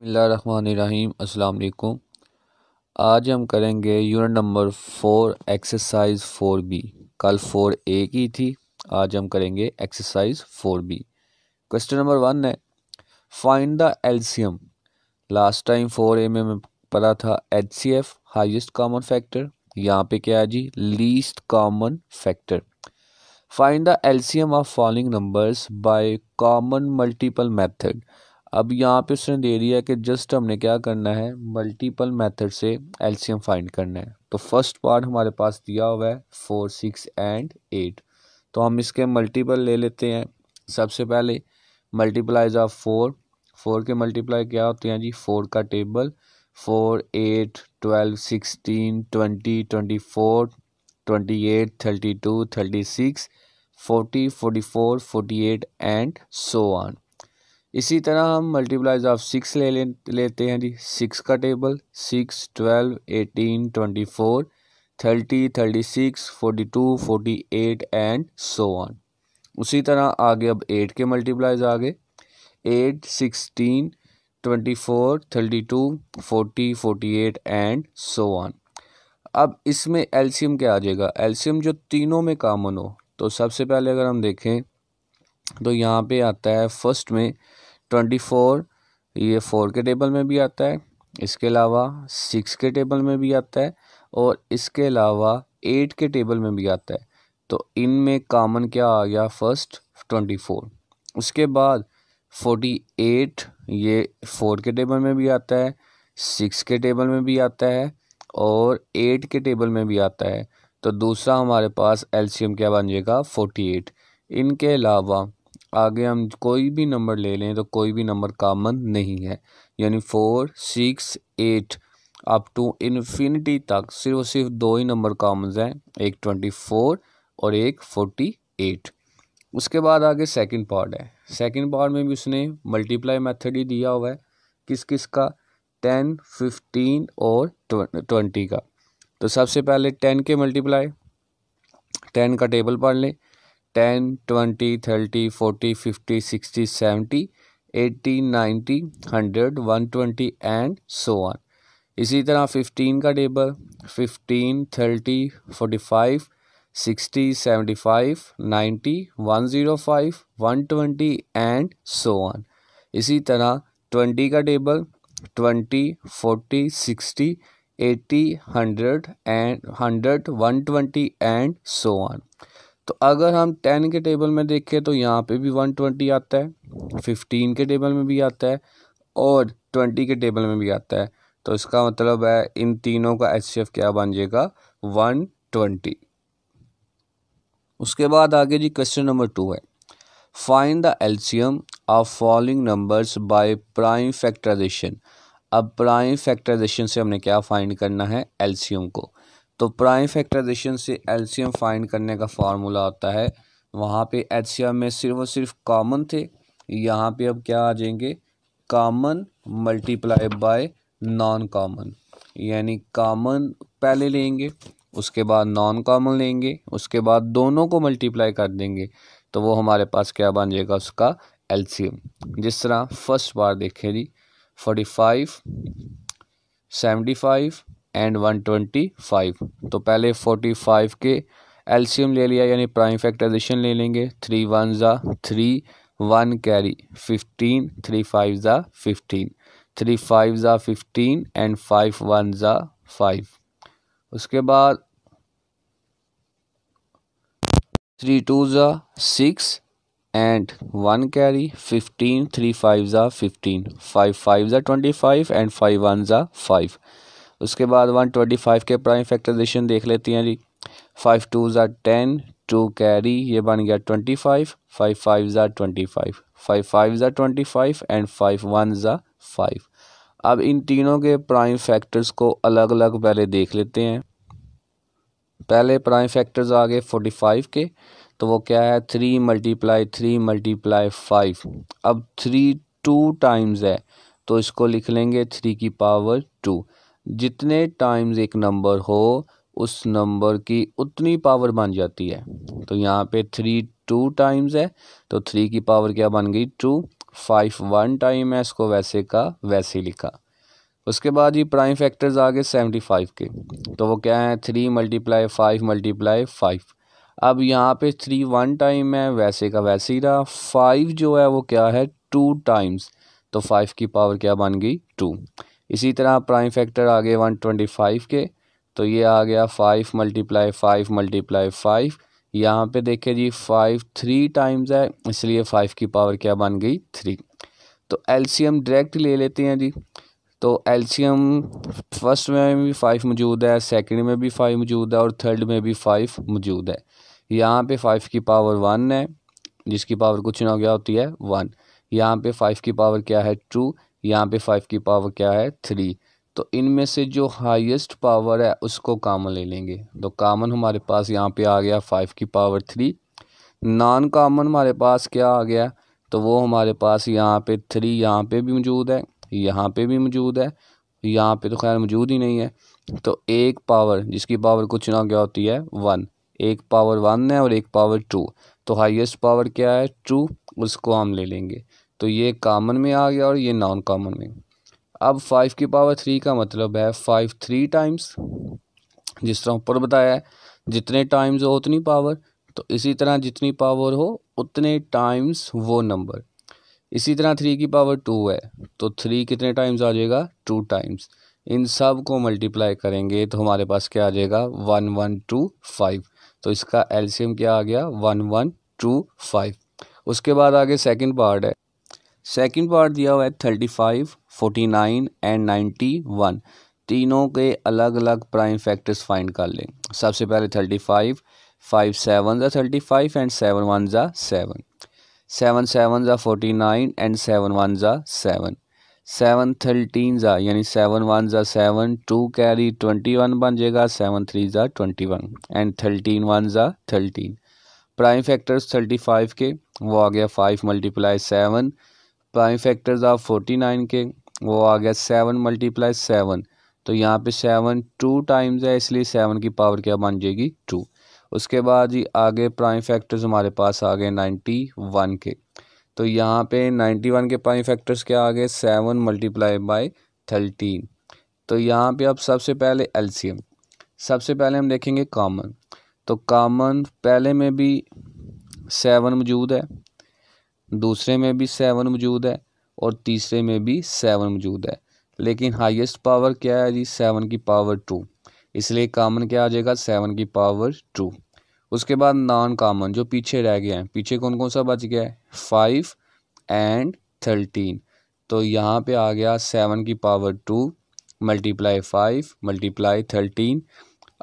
बिस्मिल्लाहिर्रहमानिर्रहीम। अस्सलाम वालेकुम। आज हम करेंगे यूनिट नंबर 4 एक्सरसाइज 4B। कल 4A की थी, आज हम करेंगे एक्सरसाइज 4B। क्वेश्चन नंबर 1 है find the LCM. Last time 4A में मैं पढ़ा था HCF हाईएस्ट कॉमन फैक्टर, यहाँ पे क्या है जी least common factor. Find the LCM of following numbers by common multiple method. अब यहाँ पे उसने दे दिया कि जस्ट हमने क्या करना है, मल्टीपल मेथड से एलसीएम फाइंड करना है। तो फर्स्ट पार्ट हमारे पास दिया हुआ है 4, 6 एंड 8। तो हम इसके मल्टीपल ले लेते हैं। सबसे पहले मल्टीप्लाइज ऑफ 4 के मल्टीप्लाई क्या होते हैं जी 4 का टेबल 4, 8, 12, 16, 20, 24, 28, 32, 36, 40, 44, 48 एंड सो ऑन। इसी तरह हम मल्टीप्लाइज ऑफ 6 लेते हैं जी 6 का टेबल 6, 12, 18, 24, 30, 36, 42, 48 एंड सो ऑन। उसी तरह आगे अब 8 के मल्टीप्लाइज आगे 8, 16, 24, 32, 40, 48 एंड सो ऑन। अब इसमें एलसीएम क्या आ जाएगा, एलसीएम जो तीनों में कॉमन हो। तो सबसे पहले अगर हम देखें तो यहाँ पे आता है फर्स्ट में 24, ये 4 के टेबल में भी आता है, इसके अलावा 6 के टेबल में भी आता है और इसके अलावा 8 के टेबल में भी आता है। तो इनमें कॉमन क्या आ गया, फर्स्ट 24। उसके बाद 48 ये 4 के टेबल में भी आता है, 6 के टेबल में भी आता है और 8 के टेबल में भी आता है। तो दूसरा हमारे पास एलसीएम क्या बन जाएगा 48। इनके अलावा आगे हम कोई भी नंबर ले लें तो कोई भी नंबर कॉमन नहीं है, यानी 4, 6, 8 अप टू इन्फिनिटी तक सिर्फ दो ही नंबर कॉमन हैं, एक 24 और एक 48। उसके बाद आगे सेकंड पार्ट है। सेकंड पार्ट में भी उसने मल्टीप्लाई मेथड ही दिया हुआ है, किस किस का 10, 15 और 20 का। तो सबसे पहले 10 के मल्टीप्लाई, 10 का टेबल पढ़ लें 10, 20, 30, 40, 50, 60, 70, 80, 90, 100, 120 एंड सो ऑन। इसी तरह 15 का टेबल 15, 30, 45, 60, 75, 90, 105, 120 एंड सो ऑन। इसी तरह 20 का table 20, 40, 60, 80, 100 and 100, 120 and so on. तो अगर हम 10 के टेबल में देखें तो यहाँ पे भी 120 आता है, 15 के टेबल में भी आता है और 20 के टेबल में भी आता है। तो इसका मतलब है इन तीनों का एचसीएफ क्या बन जाएगा 120। उसके बाद आगे जी क्वेश्चन नंबर 2 है find the LCM of following numbers by prime factorisation. अब प्राइम फैक्टराइजेशन से हमने क्या फाइंड करना है, एलसीएम को। तो प्राइम फैक्टराइजेशन से एलसीएम फाइंड करने का फार्मूला होता है, वहाँ पे एचसीएम में सिर्फ और सिर्फ कॉमन थे, यहाँ पे अब क्या आ जाएंगे common multiply by non common. यानी कॉमन पहले लेंगे, उसके बाद नॉन कॉमन लेंगे, उसके बाद दोनों को मल्टीप्लाई कर देंगे, तो वो हमारे पास क्या बन जाएगा उसका एलसीएम। जिस तरह फर्स्ट बार देखें जी 45, 75 एंड 125। तो पहले 45 के एलसीएम ले लिया, यानी प्राइम फैक्टराइजेशन ले लेंगे। 3 1 ज़ा 3, 1 कैरी 15, 3 5 ज़ा 15, 3 5 ज़ा 15 एंड 5 1 ज़ा 5। उसके बाद 3 2 ज़ा 6 एंड 1 कैरी 15, 3 5 ज़ा 15, 5 5 ज़ा 25 एंड 5 1 ज़ा 5। उसके बाद 125 के प्राइम फैक्टराइजेशन देख लेते हैं जी 5 2 ज़ा 10, 2 कैरी ये बन गया 25, 5 5 ज़ा 25, 5 5 ज़ा 25 एंड 5 1 ज़ा 5। अब इन तीनों के प्राइम फैक्टर्स को अलग अलग पहले देख लेते हैं। पहले प्राइम फैक्टर्स आ गए 45 के, तो वो क्या है 3 मल्टीप्लाई 3 मल्टीप्लाई 5। अब 3 2 टाइम्स है तो इसको लिख लेंगे 3 की पावर 2। जितने टाइम्स एक नंबर हो उस नंबर की उतनी पावर बन जाती है। तो यहाँ पे 3 2 टाइम्स है तो 3 की पावर क्या बन गई 2। 5 वन टाइम है, इसको वैसे का वैसे ही लिखा। उसके बाद ये प्राइम फैक्टर्स आ गए 75 के, तो वो क्या है 3 मल्टीप्लाई 5 मल्टीप्लाई 5। अब यहाँ पे 3 वन टाइम है, वैसे का वैसे ही रहा। 5 जो है वो क्या है 2 टाइम्स, तो 5 की पावर क्या बन गई 2। इसी तरह प्राइम फैक्टर आ गए 125 के, तो ये आ गया 5 मल्टीप्लाई 5 मल्टीप्लाई 5। यहाँ पे देखिए जी 5 3 टाइम्स है, इसलिए 5 की पावर क्या बन गई 3। तो एलसीएम डायरेक्ट ले लेते हैं जी। तो एलसीएम फर्स्ट में भी 5 मौजूद है, सेकंड में भी 5 मौजूद है और थर्ड में भी 5 मौजूद है। यहाँ पे 5 की पावर 1 है, जिसकी पावर कुछ ना हो गया होती है 1। यहाँ पे 5 की पावर क्या है 2, यहाँ पे 5 की पावर क्या है 3। तो इनमें से जो हाईएस्ट पावर है उसको कॉमन ले लेंगे। तो कॉमन हमारे पास यहाँ पे आ गया 5 की पावर 3। नॉन कॉमन हमारे पास क्या आ गया, तो वो हमारे पास यहाँ पे 3 यहाँ पे भी मौजूद है, यहाँ पे भी मौजूद है, यहाँ पे तो खैर मौजूद ही नहीं है। तो एक पावर जिसकी पावर कुछ ना क्या होती है 1, एक पावर 1 है और एक पावर 2, तो हाईएस्ट पावर क्या है 2, उसको हम ले लेंगे। तो ये कॉमन में आ गया और ये नॉन कॉमन में। अब 5 की पावर 3 का मतलब है 5 3 टाइम्स, जिस तरह ऊपर बताया है जितने टाइम्स हो उतनी पावर, तो इसी तरह जितनी पावर हो उतने टाइम्स वो नंबर। इसी तरह 3 की पावर 2 है, तो 3 कितने टाइम्स आ जाएगा 2 टाइम्स। इन सब को मल्टीप्लाई करेंगे तो हमारे पास क्या आ जाएगा 1125। तो इसका एलसीएम क्या आ गया 1125। उसके बाद आगे सेकंड पार्ट है। सेकंड पार्ट दिया हुआ है 35 49 एंड 91। तीनों के अलग अलग प्राइम फैक्टर्स फाइंड कर लें। सबसे पहले 35, 5 7 35 एंड 7 1 7, 7 7 49 एंड 7 1 7, 7 13 यानी 7 1 7, 2 कैरी 21 बन जाएगा, 7 3 21 एंड 13 1 13। प्राइम फैक्टर्स 35 के वो आ गया 5 मल्टीप्लाई 7। प्राइम फैक्टर्स ऑफ 49 के वो आ गया 7 मल्टीप्लाई 7। तो यहाँ पे 7 2 टाइम्स है, इसलिए 7 की पावर क्या बन जाएगी 2। उसके बाद ही आगे प्राइम फैक्टर्स हमारे पास आ गए 91 के, तो यहाँ पे 91 के प्राइम फैक्टर्स क्या आ गए 7 मल्टीप्लाई बाई 13। तो यहाँ पे अब सबसे पहले एलसीएम, सबसे पहले हम देखेंगे कॉमन। तो कॉमन पहले में भी 7 मौजूद है, दूसरे में भी 7 मौजूद है और तीसरे में भी 7 मौजूद है, लेकिन हाईएस्ट पावर क्या है जी 7 की पावर 2, इसलिए कॉमन क्या आ जाएगा 7 की पावर 2। उसके बाद नॉन कॉमन जो पीछे रह गए हैं, पीछे कौन कौन सा बच गया है 5 एंड 13। तो यहाँ पे आ गया 7 की पावर 2 मल्टीप्लाई 5 मल्टीप्लाई 13।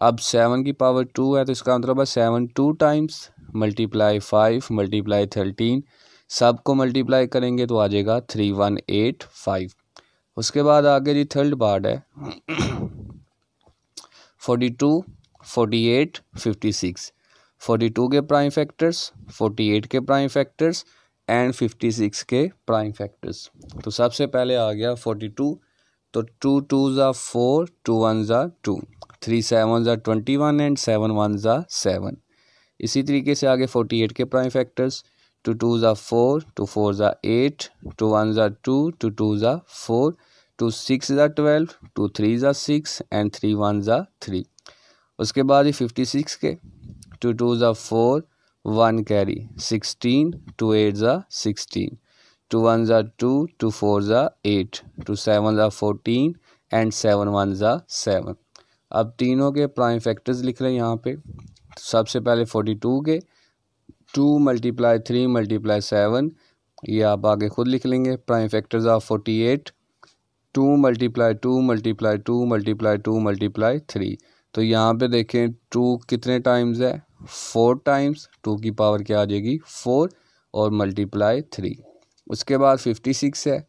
अब 7 की पावर 2 है तो इसका मतलब है 7 2 टाइम्स मल्टीप्लाई 5 मल्टीप्लाई 13। सबको मल्टीप्लाई करेंगे तो आ जाएगा 3185। उसके बाद आगे जी थर्ड पार्ट है 42 48 56। 42 के प्राइम फैक्टर्स, 48 के प्राइम फैक्टर्स एंड 56 के प्राइम फैक्टर्स। तो सबसे पहले आ गया 42, तो 2 2 4, 2 1 2, 3 7 21 एंड 7 1 7। इसी तरीके से आगे 48 के प्राइम फैक्टर्स, 2 2 4, 2 4 8, 2 1 2, 2 2 4, 2 6 12, 2 3 6 एंड 3 1 3। उसके बाद ही 56 के 2 2 4, 1 कैरी 16, 2 8 16, 2 1 2, 2 4 8, 2 7 14 एंड 7 1 7। अब तीनों के प्राइम फैक्टर्स लिख रहे हैं यहाँ पे। सबसे पहले 42 के 2 मल्टीप्लाई 3 मल्टीप्लाई 7, ये आप आगे खुद लिख लेंगे। Prime factors of 48, 2 multiply 2 multiply 2 multiply 2 multiply 3। तो यहाँ पे देखें 2 कितने टाइम्स है 4 टाइम्स, 2 की पावर क्या आ जाएगी 4 और मल्टीप्लाई 3। उसके बाद 56 है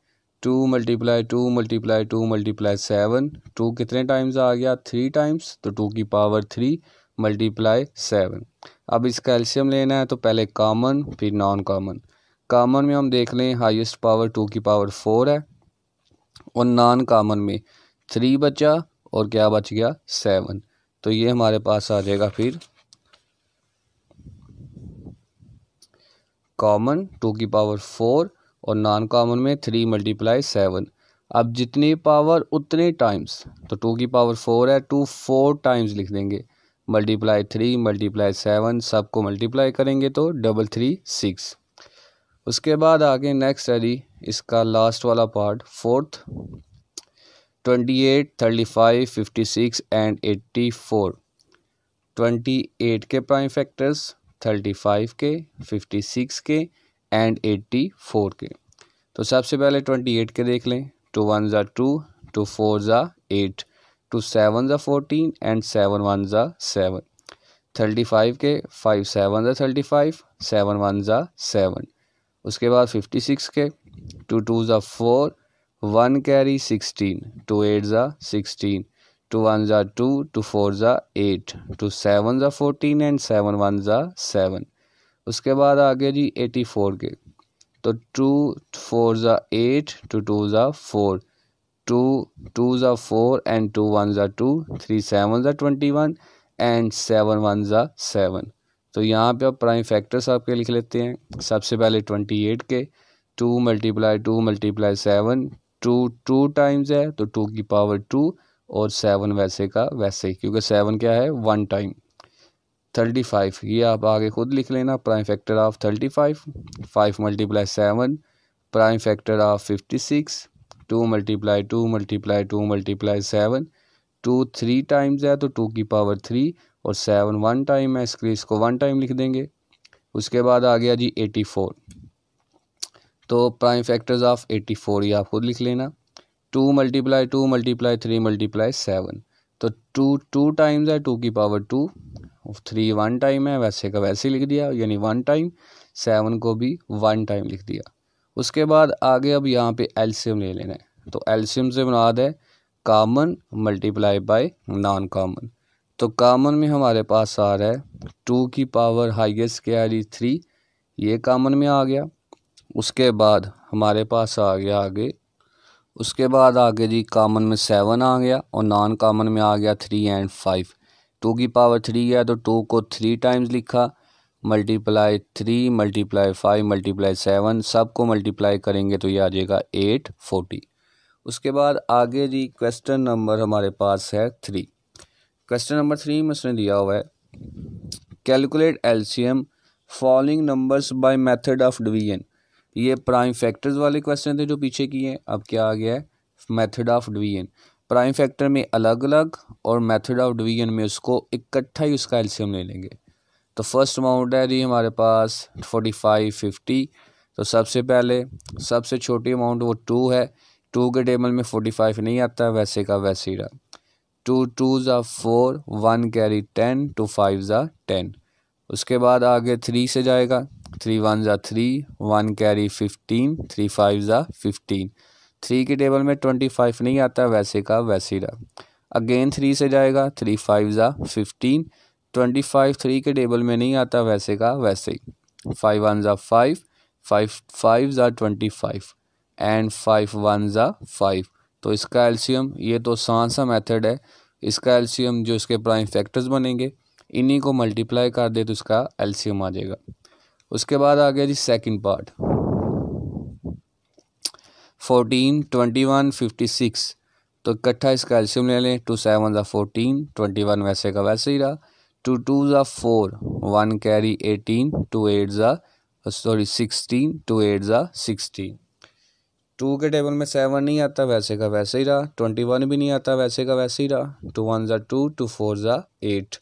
2 मल्टीप्लाई 2 मल्टीप्लाई 2 मल्टीप्लाई 7, 2 कितने टाइम्स आ गया 3 टाइम्स, तो 2 की पावर 3 मल्टीप्लाई 7। अब इसका एलसीएम लेना है तो पहले कॉमन फिर नॉन कॉमन। कॉमन में हम देख लें हाईएस्ट पावर 2 की पावर 4 है और नॉन कॉमन में 3 बचा और क्या बच गया 7। तो ये हमारे पास आ जाएगा फिर कॉमन 2 की पावर 4 और नॉन कॉमन में 3 मल्टीप्लाई 7। अब जितनी पावर उतने टाइम्स, तो 2 की पावर 4 है, 2 4 टाइम्स लिख देंगे। मल्टीप्लाई 3 मल्टीप्लाई 7 सबको मल्टीप्लाई करेंगे तो 336। उसके बाद आगे नेक्स्ट है जी इसका लास्ट वाला पार्ट फोर्थ, 28 35 56 एंड 84। 28 के प्राइम फैक्टर्स, 35 के, 56 के एंड 84 के। तो सबसे पहले 28 के देख लें। 2 1 ज़ा 2, 2 4 ज़ा 8, 2 7 ज़ा 14 एंड 7 1 ज़ा 7। 35 के, 5 7 ज़ा 35, 7 1 ज़ा 7। उसके बाद 56 के, 2 2 ज़ा 4, 1 कैरी 16, 2 8 ज़ा 16, 2 1 ज़ा 2, 2 4 ज़ा 8, 2 7 ज़ा 14 एंड 7 1 ज़ा 7। उसके बाद आगे जी 84 के, तो 2 4 ज़ा 8, 2 2 ज़ा 4, 2 2 ज़ा 4 एंड 2 1 ज़ा 2, 3 7 ज़ा 21 एंड 7 1 ज़ा 7। तो यहाँ पे अब प्राइम फैक्टर्स आपके लिख लेते हैं। सबसे पहले 28 के, 2 मल्टीप्लाई 2 मल्टीप्लाई 7, 2 2 टाइम्स है तो 2 की पावर 2 और 7 वैसे का वैसे ही, क्योंकि 7 क्या है 1 टाइम। 35 ये आप आगे खुद लिख लेना, prime factor of 35, 5 multiply 7 prime factor of 56, 2 multiply 2 multiply 2 multiply 7, 2 3 times है तो 2 की पावर 3 और 7 1 टाइम है, इसके लिए इसको 1 टाइम लिख देंगे। उसके बाद आ गया जी 84। तो प्राइम फैक्टर्स ऑफ 84 ये आप खुद लिख लेना। 2 मल्टीप्लाई 2 मल्टीप्लाई 3 मल्टीप्लाई 7, तो 2 2 टाइम्स है 2 की पावर 2, 3 1 टाइम है वैसे का वैसे लिख दिया, यानी 1 टाइम। 7 को भी 1 टाइम लिख दिया। उसके बाद आगे अब यहाँ पे एलसीएम ले लेना है। तो एलसीएम से मुराद है common multiply by non common. तो कॉमन में हमारे पास आ रहा है 2 की पावर हाईएस्ट क्या है जी 3, ये कॉमन में आ गया। उसके बाद हमारे पास आ गया आगे, उसके बाद आगे जी कॉमन में 7 आ गया और नॉन कॉमन में आ गया 3 एंड 5। 2 की पावर 3 है तो 2 को 3 टाइम्स लिखा, मल्टीप्लाई 3 मल्टीप्लाई 5 मल्टीप्लाई 7 सबको मल्टीप्लाई करेंगे तो ये आ जाएगा 840। उसके बाद आगे जी क्वेश्चन नंबर हमारे पास है 3। क्वेश्चन नंबर 3 में उसने दिया हुआ है calculate LCM following numbers by method of division. ये प्राइम फैक्टर्स वाले क्वेश्चन थे जो पीछे किए, अब क्या आ गया है method of division. Prime factor में अलग अलग और मेथड ऑफ डिवीजन में उसको इकट्ठा ही उसका एलसीएम ले लेंगे। तो फर्स्ट अमाउंट है जी हमारे पास 45 50। तो सबसे पहले सबसे छोटी अमाउंट वो 2 है, 2 के टेबल में 45 नहीं आता, वैसे का वैसे ही रहा। 2 2 ज़ा 4, 1 कैरी 10, 2 5 ज़ा 10। उसके बाद आगे 3 से जाएगा, 3 1 ज़ा 3, 1 कैरी 15, 3 5 ज़ा 15। 3 के टेबल में 25 नहीं आता, वैसे का वैसे ही रहा। अगेन 3 से जाएगा, 3 5 ज़ा 15, 25 3 के टेबल में नहीं आता, वैसे का वैसे ही। 5 1 ज़ा 5, 5 5 ज़ा 25 एंड 5 1 ज़ा 5। तो इसका एलसीएम, ये तो आसान सा मेथड है, इसका एलसीएम जो इसके प्राइम फैक्टर्स बनेंगे इन्हीं को मल्टीप्लाई कर दे तो इसका एलसीएम आ जाएगा। उसके बाद आ गया जी सेकंड पार्ट 14 21 56। तो इकट्ठा इसका एलसीएम ले लें। 2 7 ज़ा 14, 21 वैसे का वैसे ही रहा। 2 2 ज़ा 4, 1 कैरी 18, 2 8 ज़ा 16, 2 8 ज़ा 16। 2 के टेबल में 7 नहीं आता, वैसे का वैसे ही रहा। 21 भी नहीं आता, वैसे का वैसे ही रहा। 2 1 ज़ा 2, 2 4 ज़ा 8।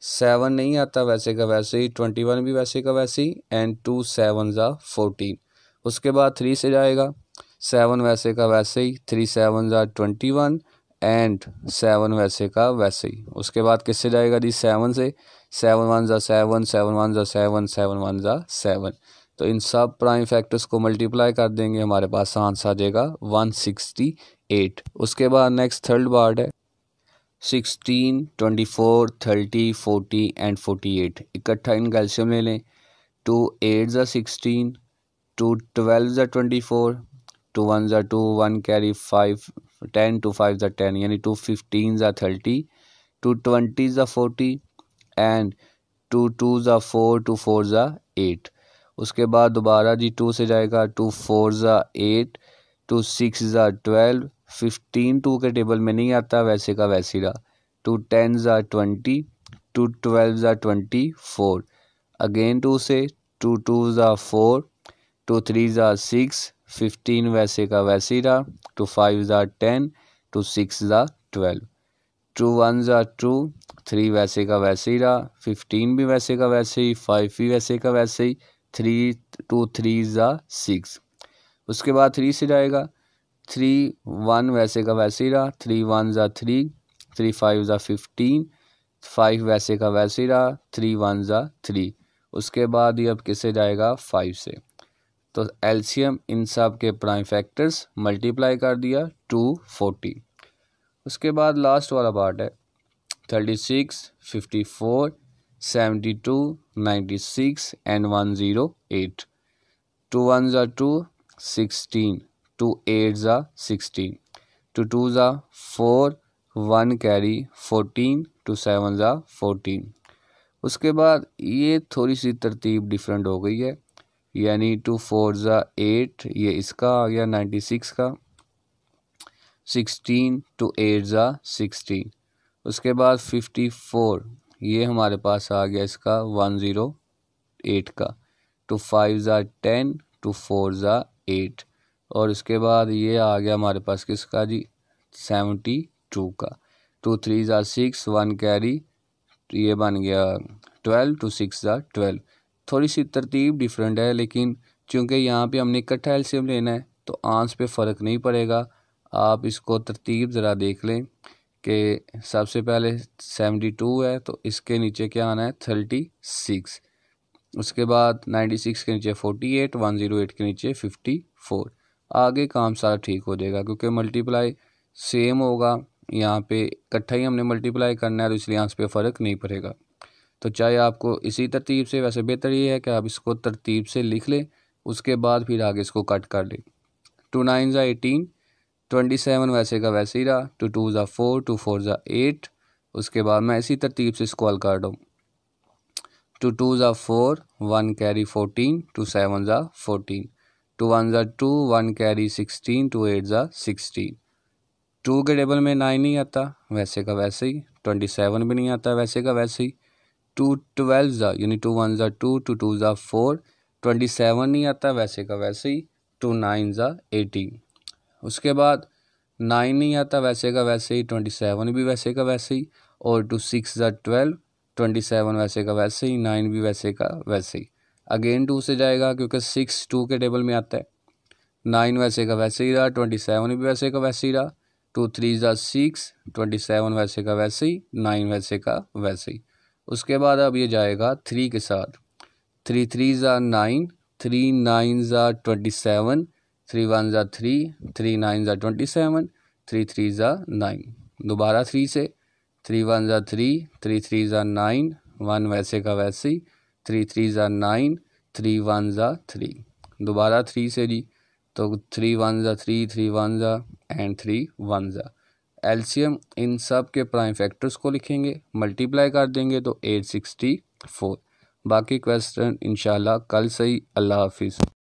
7 नहीं आता, वैसे का वैसे ही। 21 भी वैसे का वैसे ही एंड 2 7 ज़ा 14। उसके बाद 3 से जाएगा, 7 वैसे का वैसे ही, 3 7 ज़ा 21 एंड 7 वैसे का वैसे ही। उसके बाद किससे जाएगा जी 7 से, 7 1 ज़ा 7, 7 1 ज़ा 7, 7 1 ज़ा 7। तो इन सब प्राइम फैक्टर्स को मल्टीप्लाई कर देंगे, हमारे पास आंसर आ जाएगा 168। उसके बाद नेक्स्ट थर्ड पार्ट है 16 24 30 40 एंड 48। इकट्ठा इनका एलसीएम ले लें। 2 8 ज़ा 16, 2 12 ज़ा 24, 2 1 ज़ा 2, 1 कैरी 5 10, 2 5 ज़ा 10, यानी 2 15 ज़ा 30, 2 20 ज़ा 40 एंड 2 2 ज़ा 4, 2 4 ज़ा 8। उसके बाद दोबारा जी 2 से जाएगा, 2 4 ज़ा 8, 2 6 ज़ा 12, 15 2 के टेबल में नहीं आता, वैसे का वैसे रहा। 2 10 ज़ा 20, 2 12 ज़ा 24, अगेन 2 से, 2 2 ज़ा 4, 2 3 ज़ा 6, 15 वैसे का वैसे ही रहा। 2 5 ज़ा 10, 2 6 ज़ा 12, 2 1 ज़ा 2, 3 वैसे का वैसे ही रहा। 15 भी वैसे का वैसे ही, 5 भी वैसे का वैसे ही, 3 2 3 ज़ा 6। उसके बाद 3 से जाएगा, 3 1 वैसे का वैसे ही रहा। 3 1 ज़ा 3, 3 5 ज़ा 15, 5 वैसे का वैसे ही रहा। 3 1 ज़ा 3। उसके बाद ये अब किससे जाएगा, 5 से। तो एलसीएम इन सब के प्राइम फैक्टर्स मल्टीप्लाई कर दिया 240। उसके बाद लास्ट वाला पार्ट है 36, 54, 72, 96 एंड 108। 2 1 ज़ा 2, 16, 2 8 ज़ा 16, 2 2 ज़ा 4, 1 कैरी 14, 2 7 ज़ा 14। उसके बाद ये थोड़ी सी तरतीब डिफरेंट हो गई है, यानी 2 4 ज़ा 8, ये इसका आ गया 96 का। 16 2 8 ज़ा 16। उसके बाद 54, ये हमारे पास आ गया इसका 108 का। 2 5 ज़ा 10, 2 4 ज़ा 8। और उसके बाद ये आ गया हमारे पास किसका जी, 72 का। 2 3 ज़ा 6, 1 कैरी, ये बन गया 12, 2 6 ज़ा 12। थोड़ी सी तरतीब डिफरेंट है, लेकिन चूँकि यहाँ पे हमने इकट्ठा एलसीएम लेना है तो आंस पे फ़र्क नहीं पड़ेगा। आप इसको तरतीब ज़रा देख लें कि सबसे पहले 72 है तो इसके नीचे क्या आना है, 36। उसके बाद 96 के नीचे 48, 108 के नीचे 54। आगे काम सारा ठीक हो जाएगा क्योंकि मल्टीप्लाई सेम होगा। यहाँ पे इकट्ठा ही हमने मल्टीप्लाई करना है तो इसलिए यहाँ पे फ़र्क नहीं पड़ेगा। तो चाहे आपको इसी तरतीब से, वैसे बेहतर ये है कि आप इसको तरतीब से लिख लें, उसके बाद फिर आगे इसको कट कर लें। 2 9 ज़ा 18, 27 वैसे का वैसे ही रहा। 2 2 ज़ा 4, 2 4 ज़ा 8। उसके बाद मैं इसी तरतीब से इसको हल कर दूँ। 2 2 ज़ा 4, 1 कैरी 14, 2 7 ज़ा 14, 2 1 ज़ा 2, 1 कैरी 16, 2 8 ज़ा 16। 2 के टेबल में 9 नहीं आता, वैसे का वैसे ही। 27 भी नहीं आता, वैसे का वैसे ही। 2 12 ज़ा, यानी 2 1 ज़ा 2, 2 2 ज़ा 4, 27 नहीं आता, वैसे का वैसे ही। 2 9 ज़ा 18। उसके बाद 9 नहीं आता, वैसे का वैसे ही। 27 भी वैसे का वैसे ही। और 2 6 ज़ा 12, 27 वैसे का वैसे ही, 9 भी वैसे का वैसे ही। अगेन 2 से जाएगा क्योंकि 6 2 के टेबल में आता है। 9 वैसे का वैसे ही रहा, 27 भी वैसे का वैसे ही रहा। 2 3 ज़ा 6, 27 वैसे का वैसे ही, 9 वैसे का वैसे ही। उसके बाद अब ये जाएगा 3 के साथ। 3 3 ज़ा 9, 3 9 ज़ा 27, 3 1 ज़ा 3, 3 9 ज़ा 27, 3 3 ज़ा 9। दोबारा 3 से, 3 1 ज़ा 3, 3 3 ज़ा 9, 1 वैसे का वैसे ही। 3 3 ज़ा 9, 3 1 ज़ा 3। दोबारा 3 से जी, तो 3 1 ज़ा 3, 3 1 ज़ा एंड 3 1 ज़ा। एलसीएम इन सब के प्राइम फैक्टर्स को लिखेंगे, मल्टीप्लाई कर देंगे तो 864। बाकी क्वेश्चन इंशाल्लाह कल से ही। अल्लाह हाफिज़।